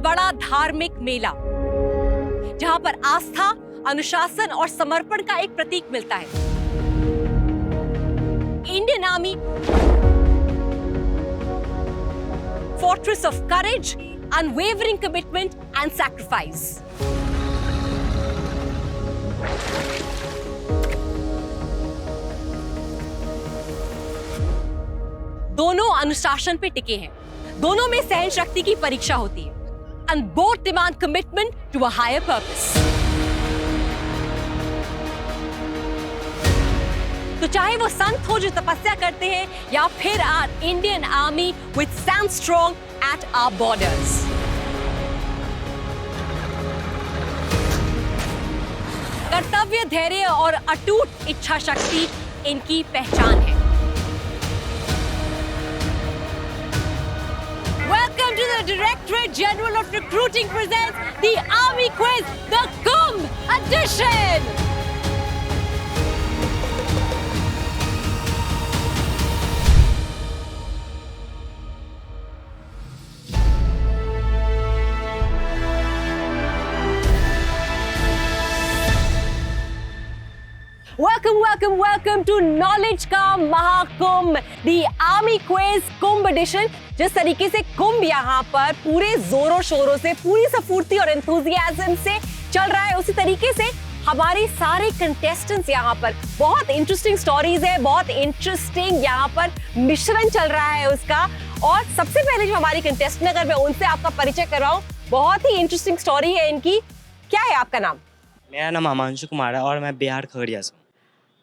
बड़ा धार्मिक मेला जहां पर आस्था, अनुशासन और समर्पण का एक प्रतीक मिलता है। Indian army, fortress of courage, unwavering commitment and sacrifice. दोनों अनुशासन पे टिके हैं, दोनों में सहन शक्ति की परीक्षा होती है, and both demand commitment to a higher purpose. तो चाहे वो संत हो जो तपस्या करते हैं या फिर our Indian Army which stands strong at our borders. कर्तव्य, धैर्य और अटूट इच्छा शक्ति इनकी पहचान है। Welcome to the Directorate General of Recruiting presents the Army Quiz, the Kumbh Edition. Welcome to Knowledge का Mahakumbh, the Army Quiz Kumbh edition. जिस तरीके से कुंभ यहाँ पर पूरे जोरों शोरों से, पूरी स्फूर्ति और एंथुसियाज्म से चल रहा है, उसी तरीके से हमारे सारे कंटेस्टेंट्स यहाँ पर बहुत इंटरेस्टिंग स्टोरीज है, बहुत इंटरेस्टिंग यहाँ पर मिश्रण चल रहा है उसका। और सबसे पहले जो हमारी कंटेस्टेंट, अगर मैं उनसे आपका परिचय करवाऊं, बहुत ही इंटरेस्टिंग स्टोरी है इनकी। क्या है आपका नाम? मेरा नाम हिमांशु कुमार है और मैं बिहार खगड़िया से हूँ।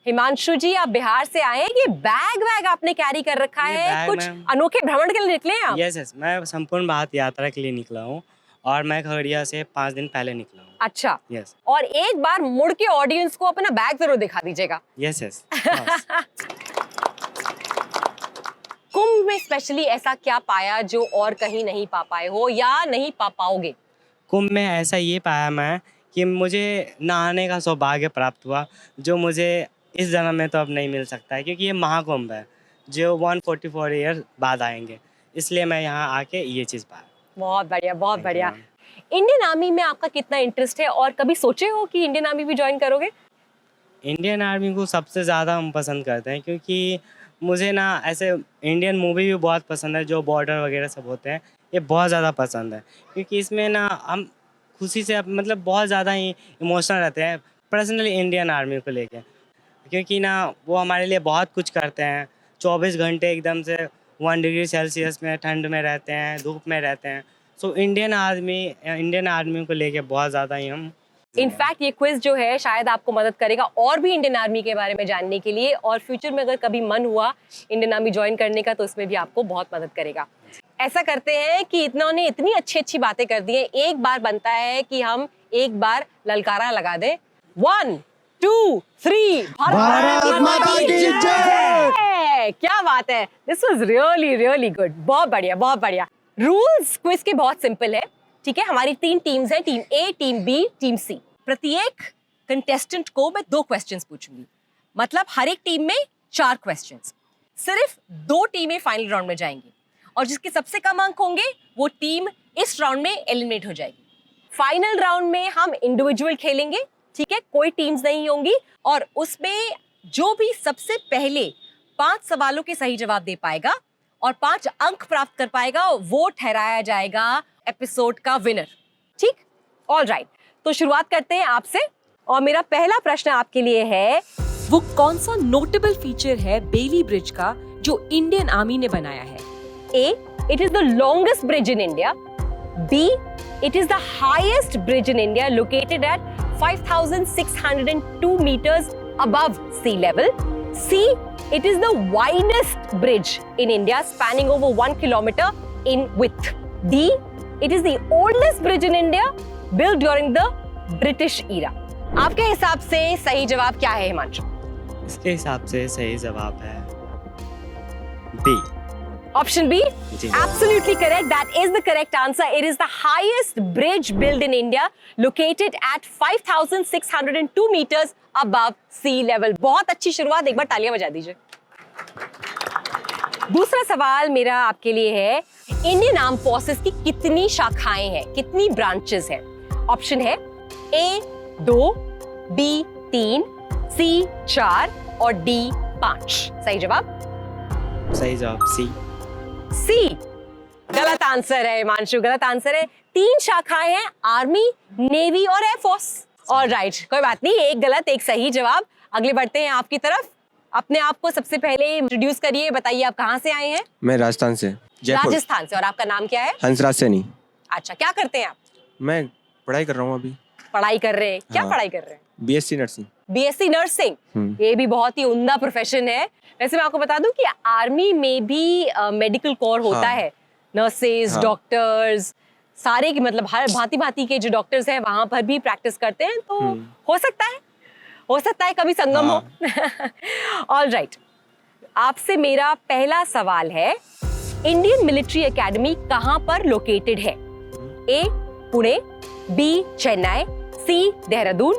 हिमांशु जी, आप बिहार से आए हैं। ये बैग आपने कैरी कर रखा है, कुछ अनोखे भ्रमण के लिए निकले हैं आप? यस, मैं संपूर्ण भारत यात्रा के लिए निकला हूँ और मैं खगड़िया से 5 दिन पहले निकला हूँ। अच्छा। यस। और एक बार मुड़ के ऑडियंस को अपना बैग जरूर दिखा दीजिएगा। यस। कुंभ में स्पेशली ऐसा क्या पाया जो और कहीं नहीं पा पाए हो या नहीं पा पाओगे? कुंभ में ऐसा ये पाया मैं कि मुझे नहाने का सौभाग्य प्राप्त हुआ, जो मुझे इस जन्म में तो अब नहीं मिल सकता है, क्योंकि ये महाकुंभ है जो 144 ईयर बाद आएंगे, इसलिए मैं यहाँ आके ये चीज़ पाया। बहुत बढ़िया, बहुत बढ़िया। इंडियन आर्मी में आपका कितना इंटरेस्ट है और कभी सोचे हो कि इंडियन आर्मी भी ज्वाइन करोगे? इंडियन आर्मी को सबसे ज़्यादा हम पसंद करते हैं, क्योंकि मुझे ना ऐसे इंडियन मूवी भी बहुत पसंद है, जो बॉर्डर वगैरह सब होते हैं, ये बहुत ज़्यादा पसंद है, क्योंकि इसमें ना हम खुशी से मतलब बहुत ज़्यादा ही इमोशनल रहते हैं पर्सनली इंडियन आर्मी को लेके, क्योंकि ना वो हमारे लिए बहुत कुछ करते हैं। 24 घंटे एकदम से 1 डिग्री सेल्सियस में ठंड में रहते हैं, धूप में रहते हैं। सो इंडियन आर्मी को लेके बहुत ज़्यादा ही हम। इनफैक्ट ये क्विज जो है शायद आपको मदद करेगा और भी इंडियन आर्मी के बारे में जानने के लिए, और फ्यूचर में अगर कभी मन हुआ इंडियन आर्मी ज्वाइन करने का तो इसमें भी आपको बहुत मदद करेगा। ऐसा करते हैं कि इन्होंने इतनी अच्छी बातें कर दी हैं, एक बार बनता है कि हम एक बार ललकारा लगा दें। 1 2 3 भारत माता की जय। क्या बात है, दिस वाज रियली गुड। बहुत बढ़िया, बहुत बढ़िया। रूल्स क्विज के बहुत सिंपल है, ठीक है। हमारी 3 टीम्स हैं, टीम ए, टीम बी, टीम सी। प्रत्येक कंटेस्टेंट को मैं 2 क्वेश्चंस पूछूंगी, मतलब हर एक टीम में 4 क्वेश्चंस। सिर्फ 2 टीमें फाइनल राउंड में जाएंगी और जिसके सबसे कम अंक होंगे वो टीम इस राउंड में एलिमिनेट हो जाएगी। फाइनल राउंड में हम इंडिविजुअल खेलेंगे, ठीक है, कोई टीम्स नहीं होंगी, और उसमें जो भी सबसे पहले 5 सवालों के सही जवाब दे पाएगा और 5 अंक प्राप्त कर पाएगा, वो ठहराया जाएगा एपिसोड का विनर। ठीक, ऑल राइट। तो शुरुआत करते हैं आपसे, और मेरा पहला प्रश्न आपके लिए है, वो कौन सा नोटेबल फीचर है बेली ब्रिज का जो इंडियन आर्मी ने बनाया है? A, it is the longest bridge in India. B, it is the highest bridge in India, located at 5,602 meters above sea level. C, it is the widest bridge in India, spanning over 1 kilometer in width. D, it is the oldest bridge in India, built during the British era. आपके हिसाब से सही जवाब क्या है हिमांशु? इसके हिसाब से सही जवाब है B. Option B? Absolutely correct. That is the correct answer. It is the highest bridge built in India, located at 5,602 meters above sea level. बहुत अच्छी शुरुआत, एक बार तालियां बजा दीजिए। दूसरा सवाल मेरा आपके लिए है, इंडियन आर्म फोर्सेस की कितनी शाखाएं हैं, कितनी ब्रांचेस हैं? ऑप्शन है ए 2, बी 3, सी 4 और डी 5। सही जवाब? सही जवाब सी। सी गलत आंसर है हिमांशु, गलत आंसर है। 3 शाखाएं हैं, आर्मी, नेवी और एयरफोर्स। ऑलराइट, कोई बात नहीं, एक गलत एक सही जवाब। अगले बढ़ते हैं आपकी तरफ। अपने आप को सबसे पहले इंट्रोड्यूस करिए, बताइए आप कहाँ से आए हैं? मैं राजस्थान से, जयपुर। राजस्थान से। और आपका नाम क्या है? हंसराज सैनी। अच्छा, क्या करते हैं आप? मैं पढ़ाई कर रहा हूँ अभी। पढ़ाई कर रहे हैं? क्या हाँ। पढ़ाई कर रहे हैं? BSc nursing. BSc nursing. ये भी बहुत ही उम्दा प्रोफेशन है। वैसे मैं आपको बता दूं कि आर्मी में भी मेडिकल कोर होता हाँ। है। नर्सेज, हाँ। डॉक्टर्स, सारे की मतलब हर भांति भांति के जो डॉक्टर्स हैं वहां पर भी प्रैक्टिस करते हैं, तो हो सकता है कभी संगम हो। ऑलराइट, आपसे मेरा पहला सवाल है, इंडियन मिलिट्री एकेडमी कहां पर लोकेटेड है? A Pune, B Chennai, C Dehradun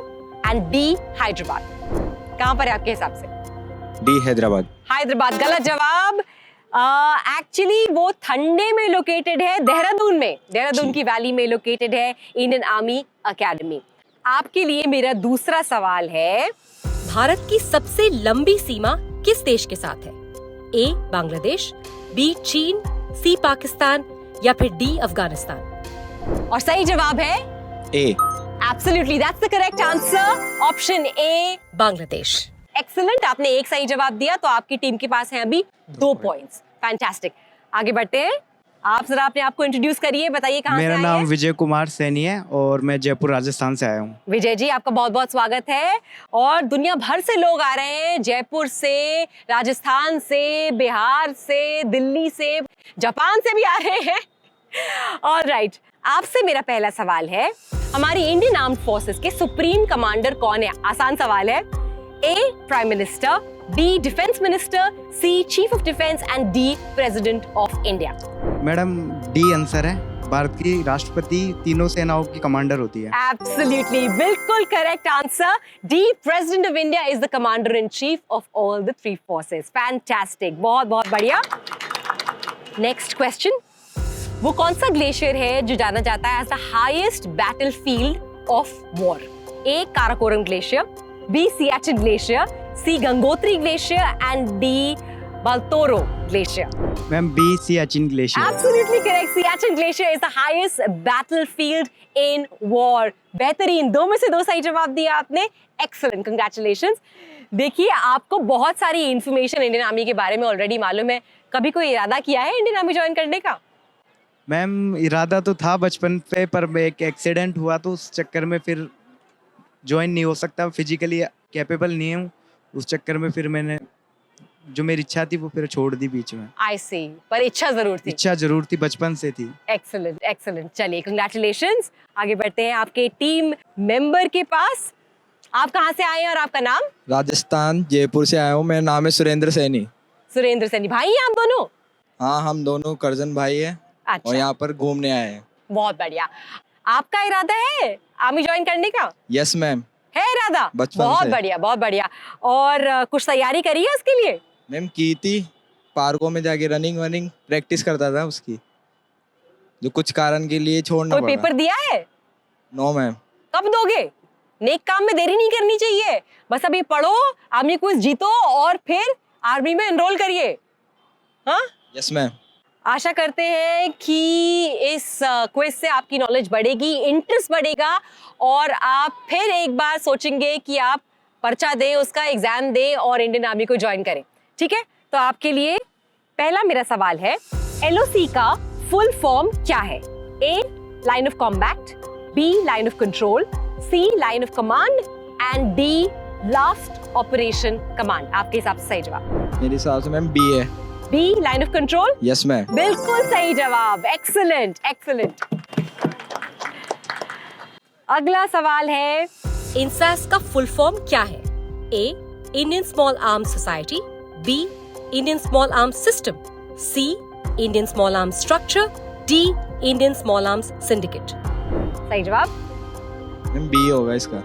and D Hyderabad. कहां पर है आपके हिसाब से? डी हैदराबाद। हैदराबाद गलत जवाब। एक्चुअली वो ठंडे में लोकेटेड है, देहरादून में, देहरादून की वैली में लोकेटेड है इंडियन आर्मी एकेडमी। आपके लिए मेरा दूसरा सवाल है, भारत की सबसे लंबी सीमा किस देश के साथ है? ए बांग्लादेश, बी चीन, सी पाकिस्तान या फिर डी अफगानिस्तान। और सही जवाब है A. Absolutely, that's the correct answer, option A Bangladesh. Excellent, आपने एक सही जवाब दिया, तो आपकी टीम के पास है अभी 2 पॉइंट्स। फैंटास्टिक, आगे बढ़ते हैं। आप जरा अपने आप को इंट्रोड्यूस करिए, बताइए कहाँ से आए हैं? मेरा नाम विजय कुमार सैनी है और मैं जयपुर राजस्थान से आया हूँ। विजय जी, आपका बहुत बहुत स्वागत है। और दुनिया भर से लोग आ रहे हैं, जयपुर से, राजस्थान से, बिहार से, दिल्ली से, जापान से भी आ रहे हैं। ऑलराइट, आपसे मेरा पहला सवाल है, हमारी इंडियन आर्म्ड फोर्सेस के सुप्रीम कमांडर कौन है? आसान सवाल है। A prime minister, B defence minister, C chief of defence and D president of India. Madam D answer है, भारत की राष्ट्रपति तीनों सेनाओं की कमांडर होती है। Absolutely, बिल्कुल correct answer. D president of India is the commander in chief of all the 3 forces. Fantastic, बहुत बहुत बढ़िया। नेक्स्ट क्वेश्चन, वो कौन सा ग्लेशियर है जो जाना जाता है as the highest battlefield of war? A Karakoram glacier, B Siachen glacier, C Gangotri glacier and D Baltoro glacier. Ma'am B Siachen glacier. Absolutely correct. Siachen Glacier is the highest battlefield in war. बेहतरीन, 2 में से 2 सही जवाब दिया आपने। Excellent, congratulations. देखिए, आपको बहुत सारी इंफॉर्मेशन इंडियन आर्मी के बारे में ऑलरेडी मालूम है। कभी कोई इरादा किया है इंडियन आर्मी ज्वाइन करने का? मैम इरादा तो था बचपन पे, पर एक एक्सीडेंट हुआ तो उस चक्कर में फिर ज्वाइन नहीं हो सकता, फिजिकली कैपेबल नहीं हूँ। उस चक्कर में फिर मैंने जो मेरी इच्छा थी वो फिर छोड़ दी बीच में। I see, पर इच्छा जरूर थी। इच्छा जरूर थी, बचपन से थी। Excellent, excellent. चलिए, congratulations. आगे बढ़ते हैं आपके टीम मेंबर के पास। आप कहाँ से आए हैं और आपका नाम? राजस्थान जयपुर से आया हूँ। मेरा नाम है सुरेंद्र सैनी। सुरेंद्र सैनी। भाई हैं आप दोनों? हाँ, हम दोनों कर्जन भाई हैं और अच्छा, यहाँ पर घूमने आए हैं। बहुत बढ़िया। आपका इरादा है आर्मी ज्वाइन करने का? Yes ma'am. है इरादा? बचपन बहुत से। बढ़िया, बहुत बढ़िया। और कुछ तैयारी करी है उसके लिए? मैम की थी, पार्कों में जाके रनिंग वनिंग प्रैक्टिस करता था उसकी, जो कुछ कारण के लिए छोड़ना कोई पड़ा। पेपर दिया है? No ma'am. कब दोगे? नेक काम में देरी नहीं करनी चाहिए। बस अभी पढ़ो, आर्मी क्विज जीतो और फिर आर्मी में एनरोल करिए। हाँ, यस मैम। आशा करते हैं कि इस क्विज से आपकी नॉलेज बढ़ेगी, इंटरेस्ट बढ़ेगा और आप फिर एक बार सोचेंगे कि आप पर्चा दें, उसका एग्जाम दें और इंडियन आर्मी को ज्वाइन करें। ठीक है, तो आपके लिए पहला मेरा सवाल है, LOC का फुल फॉर्म क्या है? A line of combat, B line of control, C line of command and D last operation command. आपके हिसाब से सही जवाब? मेरे हिसाब से मैम बी है। B line of control? Yes ma'am. बिल्कुल सही जवाब। Excellent, excellent. अगला सवाल है, इंसास का फुल फॉर्म क्या है? A Indian small arms society, B Indian small arms system, C Indian small arms structure, D Indian small arms syndicate. सही जवाब? मैम बी होगा इसका।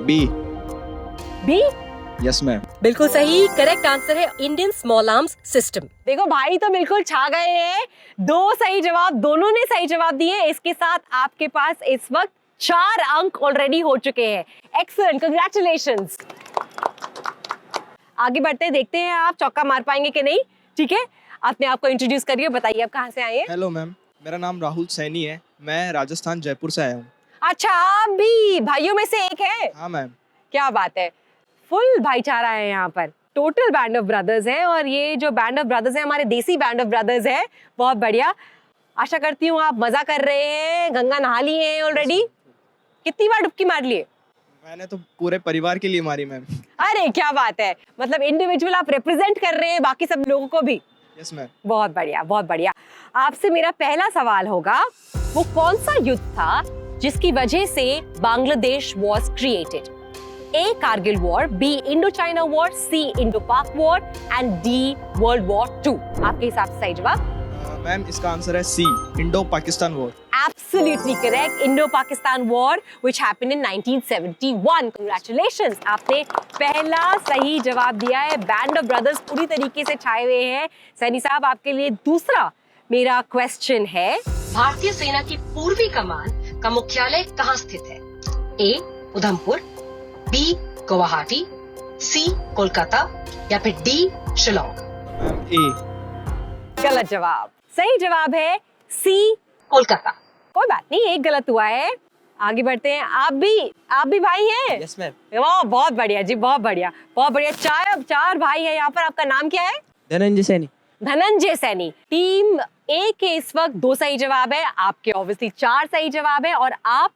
बी। बी? Yes ma'am. बिल्कुल सही, करेक्ट आंसर है इंडियन स्मॉल आर्म्स सिस्टम। देखो भाई तो बिल्कुल छा गए हैं, 2 सही जवाब, दोनों ने सही जवाब दिए। इसके साथ आपके पास इस वक्त 4 अंक ऑलरेडी हो चुके हैं। Excellent, congratulations. आगे बढ़ते हैं, देखते हैं आप चौका मार पाएंगे कि नहीं। ठीक है, अपने आप को इंट्रोड्यूस करिए, बताइए आप कहाँ से आए हैं। हेलो मैम, मेरा नाम राहुल सैनी है। मैं राजस्थान जयपुर से आया हूँ। अच्छा, आप भी भाइयों में से एक है। हाँ मैम। क्या बात है, फुल भाईचारा है यहाँ पर, टोटल बैंड ऑफ ब्रदर्स है। और ये जो बैंड ऑफ ब्रदर्स है हमारे देसी बैंड ऑफ ब्रदर्स है, बहुत बढ़िया। आशा करती हूँ आप मजा कर रहे हैं, गंगा नहा लिए हैं ऑलरेडी। कितनी बार डुबकी मार लिए? मैंने तो पूरे परिवार के लिए मारी मैम। अरे क्या बात है, मतलब इंडिविजुअल आप रिप्रेजेंट कर रहे हैं बाकी सब लोगों को भी। Yes ma'am. बहुत बढ़िया, बहुत बढ़िया। आपसे मेरा पहला सवाल होगा, वो कौन सा युद्ध था जिसकी वजह से Bangladesh was created? A Kargil war, B Indo China war, C Indo Pak war and D world war 2। आपके हिसाब से सही जवाब? मैम इसका आंसर है C, Indo Pakistan war. Absolutely correct, Indo-Pakistan War, which happened in 1971. Congratulations, आपने पहला सही जवाब दिया है। बैंड ऑफ ब्रदर्स पूरी तरीके से छाए हुए हैं। सैनी साहब, आपके लिए दूसरा मेरा क्वेश्चन है, भारतीय सेना की पूर्वी कमान का मुख्यालय कहाँ स्थित है? ए उधमपुर, बी गुवाहाटी, सी कोलकाता या फिर डी शिलोंग? मैम ए। गलत जवाब। सही जवाब है सी कोलकाता। कोई बात नहीं, एक गलत हुआ है। आगे बढ़ते हैं, आप भी भाई हैं? Yes ma'am. वाह, बहुत बढ़िया जी, बहुत बढ़िया, बहुत बढ़िया। चार भाई है यहाँ पर। आपका नाम क्या है? धनंजय सैनी। धनंजय सैनी। टीम ए के इस वक्त 2 सही जवाब है, आपके ऑब्वियसली 4 सही जवाब है और आप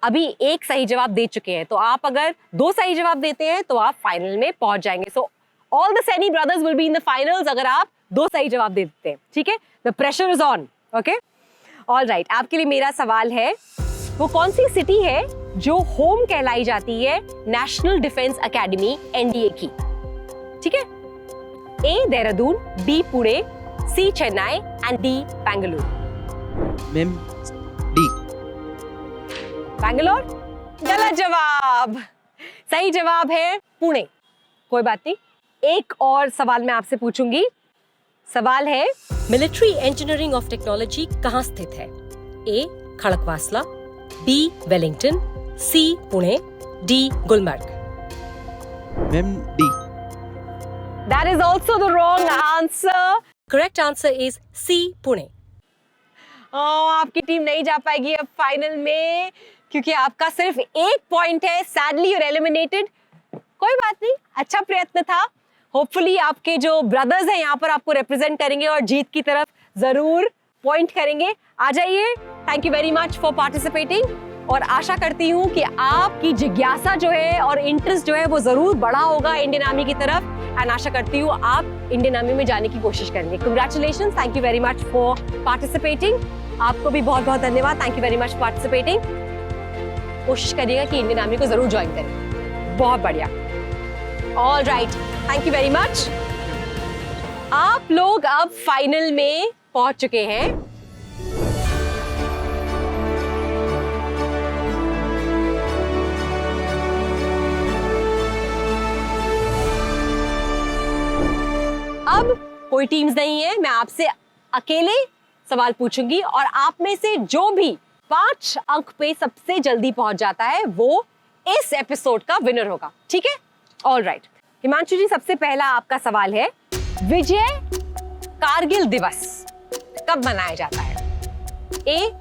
अभी 1 सही जवाब दे चुके हैं। तो आप अगर 2 सही जवाब देते हैं तो आप फाइनल में पहुंच जाएंगे। So all the Saini brothers will be in the finals अगर आप 2 सही जवाब दे देते हैं। ठीक है, the pressure is on. Okay, all right. आपके लिए मेरा सवाल है, वो कौन सी सिटी है जो होम कहलाई जाती है नेशनल डिफेंस एकेडमी एनडीए की? ठीक है, A Dehradun, B Pune, C Chennai and D Bengaluru. Ma'am D. Bangalore? गलत जवाब। सही जवाब है पुणे। कोई बात नहीं, एक और सवाल मैं आपसे पूछूंगी। सवाल है, मिलिट्री इंजीनियरिंग ऑफ टेक्नोलॉजी कहाँ स्थित है? A Khadakwasla, B Wellington, C Pune, D Gulmarg? Ma'am D. That is also the wrong answer. Correct answer is C Pune. आपकी टीम नहीं जा पाएगी अब फाइनल में क्योंकि आपका सिर्फ 1 पॉइंट है। Sadly you're eliminated. कोई बात नहीं, अच्छा प्रयत्न था। होपफुली आपके जो ब्रदर्स हैं यहाँ पर आपको रिप्रेजेंट करेंगे और जीत की तरफ जरूर पॉइंट करेंगे। आ जाइए। Thank you very much for participating और आशा करती हूँ कि आपकी जिज्ञासा जो है और इंटरेस्ट जो है वो जरूर बढ़ा होगा इंडियन आर्मी की तरफ। एंड आशा करती हूँ आप इंडियन आर्मी में जाने की कोशिश करेंगे। Congratulation, thank you very much for participating. आपको भी बहुत बहुत धन्यवाद। Thank you very much for participating. कोशिश करिएगा कि इंडियन आर्मी को जरूर ज्वाइन करें। बहुत बढ़िया। All right, thank you very much. आप लोग अब फाइनल में पहुंच चुके हैं। अब कोई टीम्स नहीं है, मैं आपसे अकेले सवाल पूछूंगी और आप में से जो भी 5 अंक पे सबसे जल्दी पहुंच जाता है वो इस एपिसोड का विनर होगा। ठीक है, ऑल राइट। हिमांशु जी, सबसे पहला आपका सवाल है, विजय कारगिल दिवस कब मनाया जाता है? ए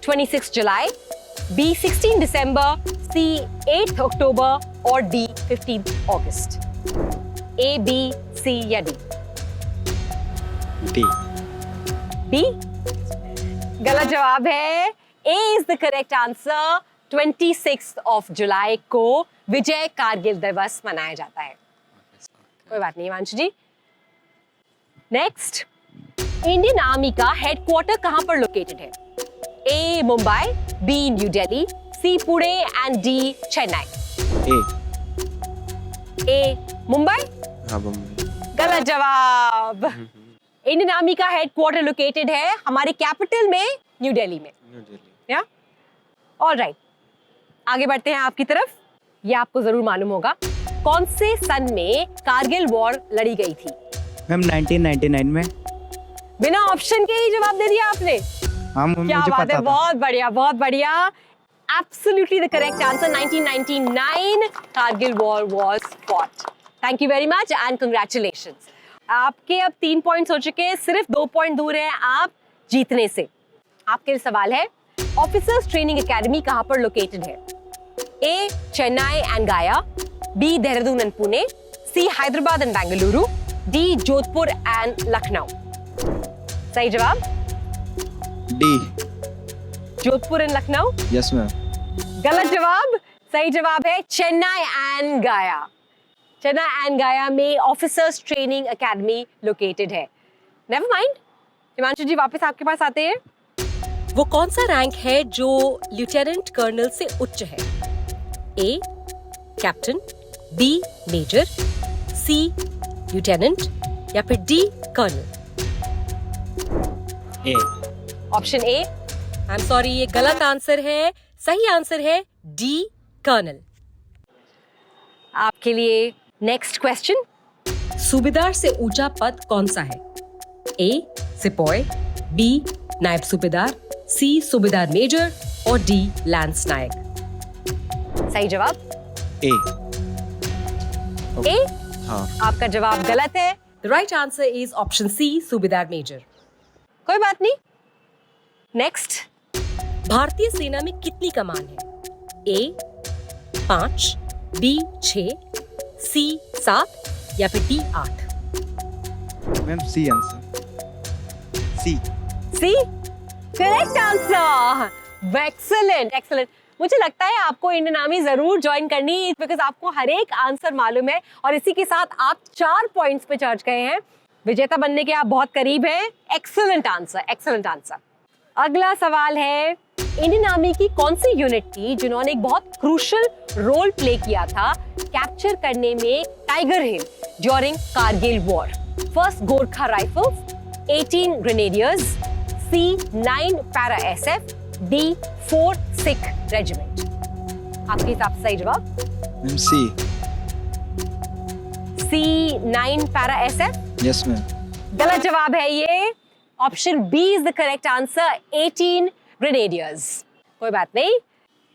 26 जुलाई, बी 16 दिसंबर, सी 8 अक्टूबर और डी 15 अगस्त? ए, बी, सी या डी? डी। बी? गलत जवाब है। ए इज द करेक्ट आंसर। 26 जुलाई को विजय कारगिल दिवस मनाया जाता है। कोई बात नहीं Himanshu ji. Next, Indian army का हेडक्वार्टर कहां पर लोकेटेड है? A Mumbai, B New Delhi, C Pune and D Chennai? A Mumbai? हाँ बम्बई। गलत जवाब। इंडियन आर्मी का हेडक्वार्टर लोकेटेड है हमारे कैपिटल में न्यू दिल्ली में। न्यू दिल्ली। या ऑल राइट, आगे बढ़ते हैं आपकी तरफ। ये आपको जरूर मालूम होगा, कौन से सन में कारगिल वॉर लड़ी गई थी? मैम 1999 में। बिना ऑप्शन के ही जवाब दे दिया आपने। हाँ क्या मुझे बात पता है, था। बहुत बढ़िया, बहुत बढ़िया। Absolutely the correct answer. 1999 Kargil war was fought. Thank you very much and congratulations. आपके अब 3 पॉइंट्स हो चुके हैं, सिर्फ 2 पॉइंट दूर हैं आप जीतने से। आपके लिए सवाल है, ऑफिसर्स ट्रेनिंग एकेडमी कहाँ पर लोकेटेड है? A Chennai and Gaya, B Dehradun and Pune, C Hyderabad and Bengaluru, D Jodhpur and Lucknow. सही जवाब D. Jodhpur and Lucknow. Yes ma'am. गलत जवाब। सही जवाब है चेन्नई एंड गया। चेन्नई एंड गया में ऑफिसर्स ट्रेनिंग एकेडमी लोकेटेड है। नेवर माइंड, हिमांशु जी वापस आपके पास आते हैं। वो कौन सा रैंक है जो लेफ्टिनेंट कर्नल से उच्च है? A captain, B major, C lieutenant या फिर D colonel? A. Option A. I am sorry, ये गलत आंसर है। सही आंसर है डी कर्नल। आपके लिए नेक्स्ट क्वेश्चन, सूबेदार से ऊंचा पद कौन सा है? ए सिपाही, बी नायब सूबेदार, सी सूबेदार मेजर और डी लैंस नायक। सही जवाब ए। ए। हाँ। आपका जवाब गलत है। The right answer is option C subedar major. कोई बात नहीं। नेक्स्ट, भारतीय सेना में कितनी कमान है? ए 5, बी 6, सी 7 या फिर D 8? Ma'am C answer. C. C correct answer. Excellent excellent. मुझे लगता है आपको इंडियन आर्मी जरूर ज्वाइन करनी है, बिकॉज आपको हर एक आंसर मालूम है और इसी के साथ आप 4 पॉइंट्स पे चढ़ गए हैं। विजेता बनने के आप बहुत करीब हैं। Excellent answer, excellent answer. अगला सवाल है, इंडियन आर्मी की कौन सी यूनिट थी जिन्होंने एक बहुत क्रूशियल रोल प्ले किया था कैप्चर करने में Tiger Hill during Kargil war? First Gorkha rifles, 18 grenadiers, C 9 para SF, D 4 Sikh regiment. आपके हिसाब से सही जवाब? Ma'am C. C 9 para SF. Yes ma'am. गलत जवाब है ये। Option B is the correct answer, 18 grenadiers. कोई बात नहीं,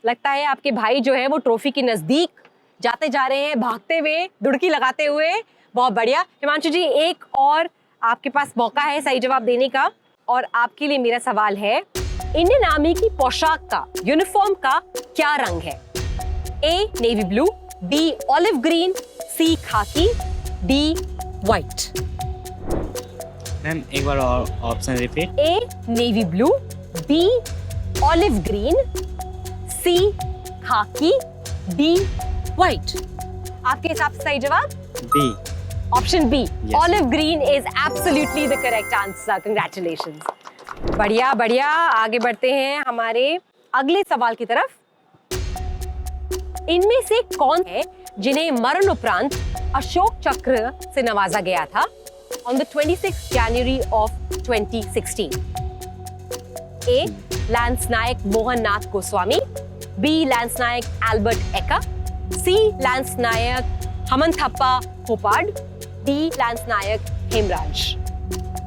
लगता है आपके भाई जो है वो ट्रॉफी के नजदीक जाते जा रहे हैं, भागते हुए, दुड़की लगाते हुए। बहुत बढ़िया। हिमांशु जी, एक और आपके पास मौका है सही जवाब देने का, और आपके लिए मेरा सवाल है, इंडियन आर्मी की पोशाक का, यूनिफॉर्म का क्या रंग है? A navy blue, B olive green, C khaki, D white. Ma'am एक बार और option repeat. A navy blue, B olive green, C khaki, D white. आपके हिसाब से सही जवाब? B. Option B Yes. Olive green is absolutely the correct answer. Congratulations. बढ़िया बढ़िया। आगे बढ़ते हैं हमारे अगले सवाल की तरफ। इनमें से कौन है जिन्हें मरण उपरांत अशोक चक्र से नवाजा गया था on the 26th January of 2016? A. Lance Naik Mohan Nath Goswami, B. Lance Naik Albert Ekka, C. Lance Naik Hanamanthappa Koppad, D. Lance Naik Hemraj.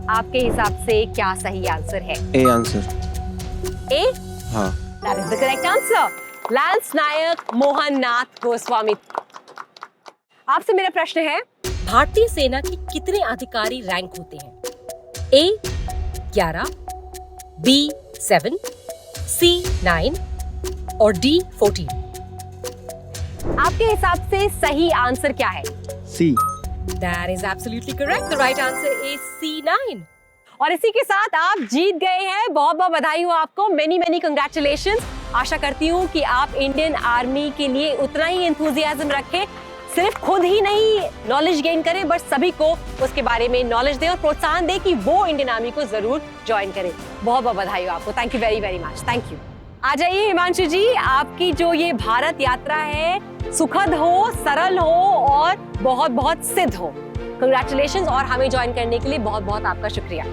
आपके हिसाब से क्या सही आंसर है? A answer. A. हाँ। That is the correct answer. Lance Naik Mohan Nath Goswami. आपसे मेरा प्रश्न है, भारतीय सेना के कितने अधिकारी रैंक होते हैं? A 11, B 7, C 9 और D 14। आपके हिसाब से सही आंसर क्या है? सी। That is absolutely correct. The right answer is C9. और इसी के साथ आप जीत गए हैं। बहुत बहुत बधाई हो आपको। Many many congratulations. आशा करती हूँ कि आप इंडियन आर्मी के लिए उतना ही एंथुजियाज्म रखें, सिर्फ खुद ही नहीं नॉलेज गेन करें, बट सभी को उसके बारे में नॉलेज दें और प्रोत्साहन दें कि वो इंडियन आर्मी को जरूर ज्वाइन करें। बहुत बहुत बधाई हो आपको। Thank you very very much. Thank you. आ जाइए हिमांशु जी, आपकी जो ये भारत यात्रा है सुखद हो, सरल हो और बहुत बहुत सिद्ध हो। कंग्रेचुलेशंस और हमें ज्वाइन करने के लिए बहुत बहुत आपका शुक्रिया।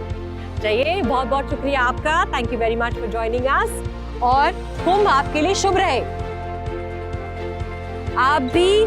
जाइए, बहुत बहुत शुक्रिया आपका। Thank you very much for joining us. और कुंभ आपके लिए शुभ रहे। आप भी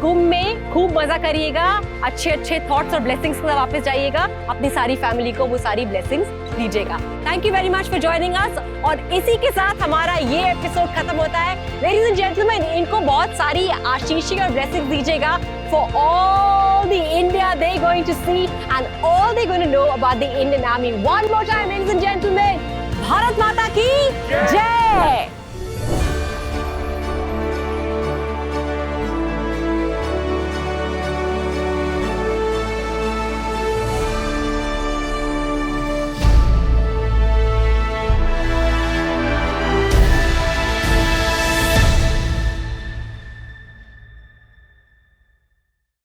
कुंभ में खूब मजा करिएगा, अच्छे अच्छे थॉट्स और ब्लेसिंग्स के साथ वापस जाइएगा, अपनी सारी फैमिली को वो सारी ब्लेसिंग्स दीजिएगा। Thank you very much for joining us. और इसी के साथ हमारा ये एपिसोड खत्म होता है। लेडीज एंड जेंटलमैन, इनको बहुत सारी आशीष और ब्लेसिंग्स दीजिएगा for all the India they going to see and all they going to know about the Indian army. One more time ladies and gentleman, Bharat Mata की जय।